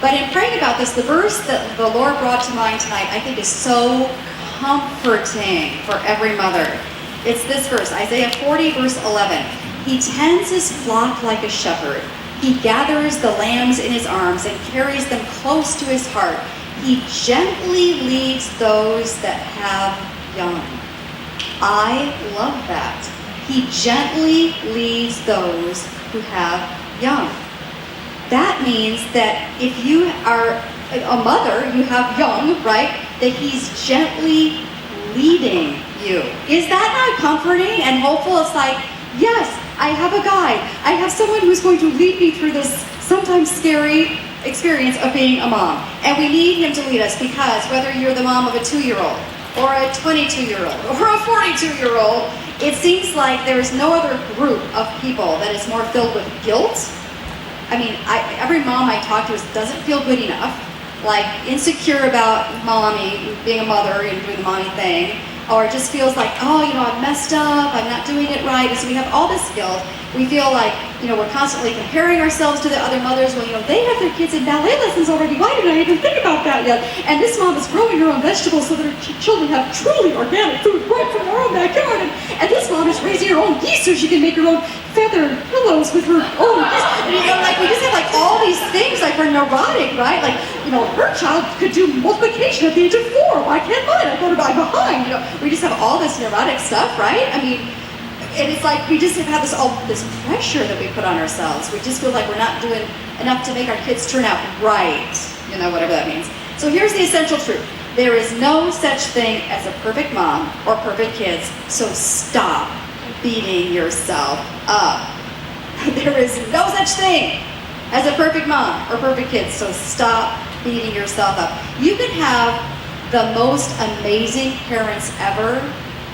But in praying about this, the verse that the Lord brought to mind tonight, I think is so comforting for every mother. It's this verse, Isaiah 40, verse 11. He tends his flock like a shepherd. He gathers the lambs in his arms and carries them close to his heart. He gently leads those that have young. I love that. He gently leads those who have young. That means that if you are a mother, you have young, right? That he's gently leading you. Is that not comforting and hopeful? It's like, yes, I have a guide. I have someone who's going to lead me through this sometimes scary experience of being a mom. And we need him to lead us because whether you're the mom of a 2-year-old or a 22-year-old or a 42-year-old, it seems like there is no other group of people that is more filled with guilt. I mean, every mom I talk to doesn't feel good enough, like insecure about mommy, being a mother and doing the mommy thing, or it just feels like, oh, I've messed up, I'm not doing it right. And so we have all this guilt. We feel like, we're constantly comparing ourselves to the other mothers. Well, they have their kids in ballet lessons already. Why didn't I even think about that yet? And this mom is growing her own vegetables so that her children have truly organic food right from their own backyard. And this mom is raising her own geese so she can make her own feathered pillows with her own geese. And we just have all these things, we're neurotic, right? Her child could do multiplication at the age of 4. Why can't mine? I'm behind. We just have all this neurotic stuff, right? And it's like we just have this pressure that we put on ourselves. We just feel like we're not doing enough to make our kids turn out right, whatever that means. So here's the essential truth. There is no such thing as a perfect mom or perfect kids, so stop beating yourself up. There is no such thing as a perfect mom or perfect kids, so stop beating yourself up. You can have the most amazing parents ever,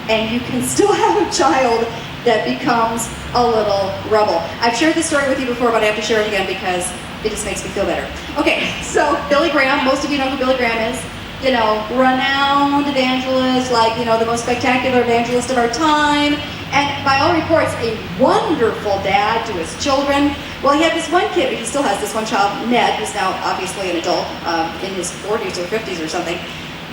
and you can still have a child that becomes a little rebel. I've shared this story with you before, but I have to share it again because it just makes me feel better. Okay, so Billy Graham, most of you know who Billy Graham is. Renowned evangelist, the most spectacular evangelist of our time. And by all reports, a wonderful dad to his children. Well, he had this one kid, he still has this one child, Ned, who's now obviously an adult, in his 40s or 50s or something.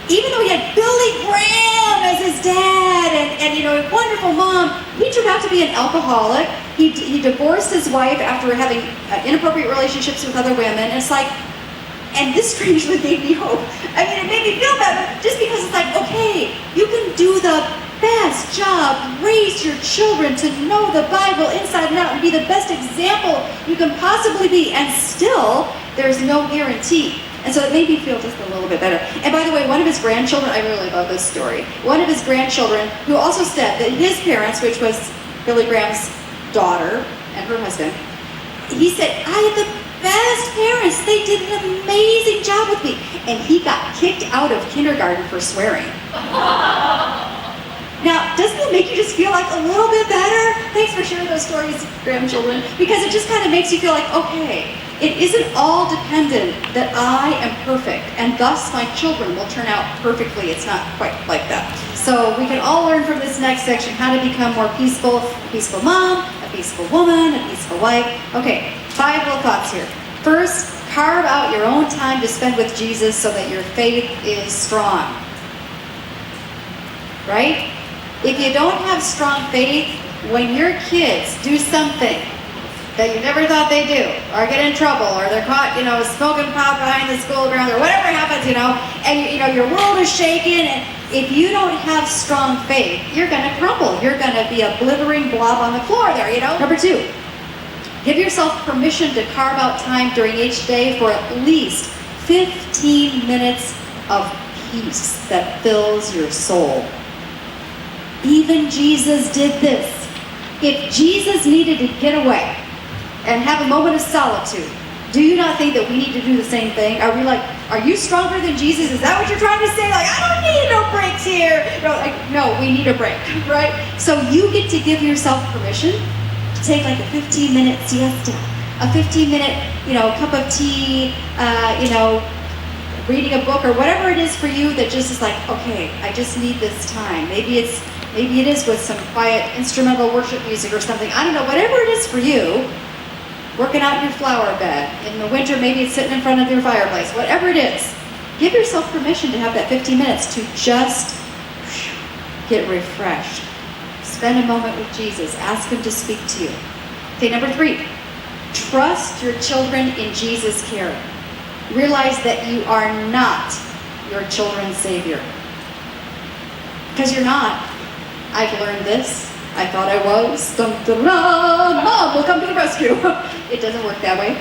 Even though he had Billy Graham as his dad and a wonderful mom, he turned out to be an alcoholic. He divorced his wife after having inappropriate relationships with other women. And it's like, and this strangely gave me hope. It made me feel better just because it's like, okay, you can do the best job, raise your children to know the Bible inside and out and be the best example you can possibly be. And still, there's no guarantee. And so it made me feel just a little bit better. And by the way, one of his grandchildren, I really love this story. One of his grandchildren, who also said that his parents, which was Billy Graham's daughter and her husband, he said, I had the best parents. They did an amazing job with me. And he got kicked out of kindergarten for swearing. Now, doesn't it make you just feel like a little bit better? Thanks for sharing those stories, grandchildren, because it just kind of makes you feel like, okay, it isn't all dependent that I am perfect, and thus my children will turn out perfectly. It's not quite like that. So we can all learn from this next section how to become more peaceful, a peaceful mom, a peaceful woman, a peaceful wife. Okay, 5 little thoughts here. First, carve out your own time to spend with Jesus so that your faith is strong. Right? If you don't have strong faith, when your kids do something that you never thought they'd do, or get in trouble, or they're caught, smoking pot behind the school grounds, or whatever happens, and your world is shaking, and if you don't have strong faith, you're going to crumble. You're going to be a blithering blob on the floor there, Number 2, give yourself permission to carve out time during each day for at least 15 minutes of peace that fills your soul. Even Jesus did this. If Jesus needed to get away and have a moment of solitude, do you not think that we need to do the same thing? Are we like, are you stronger than Jesus? Is that what you're trying to say? Like, I don't need no breaks here. No, we need a break, right? So you get to give yourself permission to take like a 15-minute siesta, a 15-minute, cup of tea, reading a book or whatever it is for you that just is like, okay, I just need this time. Maybe it is with some quiet instrumental worship music or something. I don't know, whatever it is for you, working out in your flower bed. In the winter, maybe it's sitting in front of your fireplace. Whatever it is, give yourself permission to have that 15 minutes to just get refreshed. Spend a moment with Jesus. Ask him to speak to you. Okay, number 3, trust your children in Jesus' care. Realize that you are not your children's savior. Because you're not. I've learned this. I thought I was. Dun, dun, dun. Mom will come to the rescue. It doesn't work that way.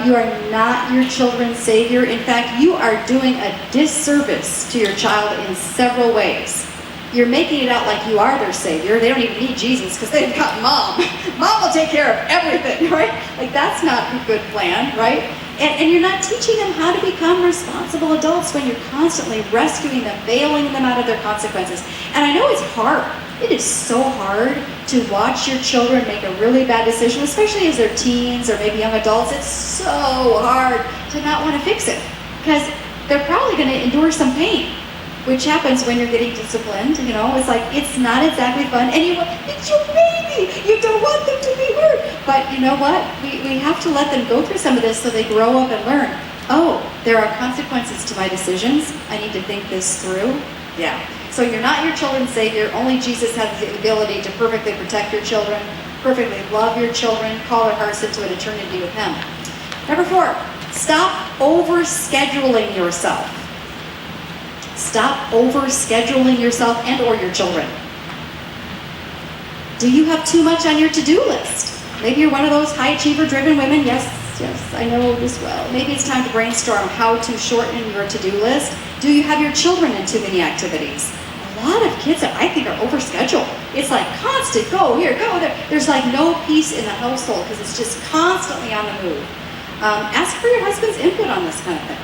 You are not your children's savior. In fact, you are doing a disservice to your child in several ways. You're making it out like you are their savior. They don't even need Jesus because they've got mom. Mom will take care of everything, right? Like, that's not a good plan, right? And you're not teaching them how to become responsible adults when you're constantly rescuing them, bailing them out of their consequences. And I know it's hard. It is so hard to watch your children make a really bad decision, especially as they're teens or maybe young adults. It's so hard to not want to fix it because they're probably going to endure some pain, which happens when you're getting disciplined. You know, it's like, it's not exactly fun. And it's your baby. You don't want them to be hurt. But you know what? We have to let them go through some of this so they grow up and learn. Oh, there are consequences to my decisions. I need to think this through. Yeah. So you're not your children's savior. Only Jesus has the ability to perfectly protect your children, perfectly love your children, call their hearts into an eternity with him. Number 4, stop overscheduling yourself. Stop overscheduling yourself and or your children. Do you have too much on your to-do list? Maybe you're one of those high achiever driven women. Yes, I know this well. Maybe it's time to brainstorm how to shorten your to-do list. Do you have your children in too many activities? A lot of kids that I think are overscheduled. It's like constant, go here, go there. There's like no peace in the household because it's just constantly on the move. Ask for your husband's input on this kind of thing.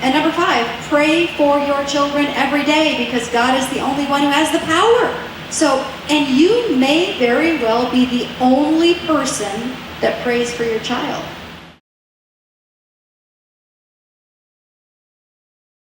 And number 5, pray for your children every day because God is the only one who has the power. So, and you may very well be the only person that prays for your child.